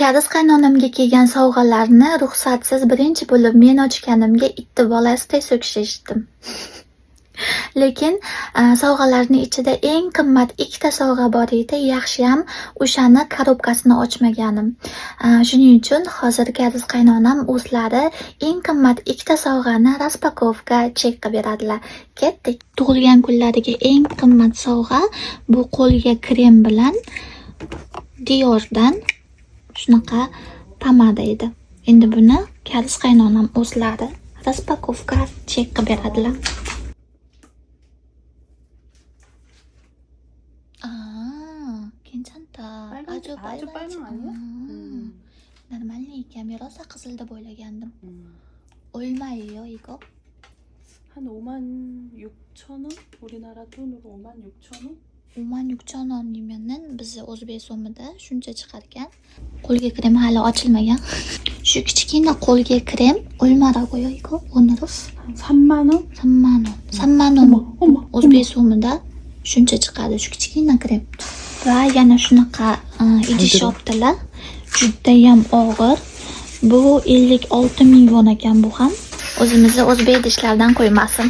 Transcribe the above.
Kariz qaynonamga kelgan sovg'alarni ruxsatsiz birinchi bo'lib men ochganimga itti bolasiday so'kishishdim. Lekin sovg'alarning ichida eng qimmat ikkita sovg'a bor edi. Yaxshiyam o'shani korobkasini ochmaganim. Shuning uchun hozir kariz qaynonam o'zlari eng qimmat ikkita sovg'ani raspakovka chek qilib beradilar. Ketdik. Tug'ilgan kunlariga eng qimmat sovg'a bu qo'lga krem bilan Diordan shunaqa pomada edi. Endi buni kariz qaynonam o'zlari raspakovka chek qilib beradilar. 괜찮다. 아주 빨강 아니야? Normalniy kamera rosa qizil deb o'ylagandim. 얼마예요 이거? 한 56,000원? 우리나라 돈으로 56,000원? 56,000원이면은 bizni o'zbek so'mida shuncha chiqargan. Qo'lga krem hali ochilmagan. Shu kichkina qo'lga krem 얼마라고요 이거? 오늘은? 3만 원? 3만 원. 3만 원. o'zbek so'mida shuncha chiqadi shu kichkina krem. Va yana shunaqa idish olibdilar. Judayam og'ir. Bu 56 ming won ekan bu ham. O'zimizni o'zbek idishlardan qo'ymasin.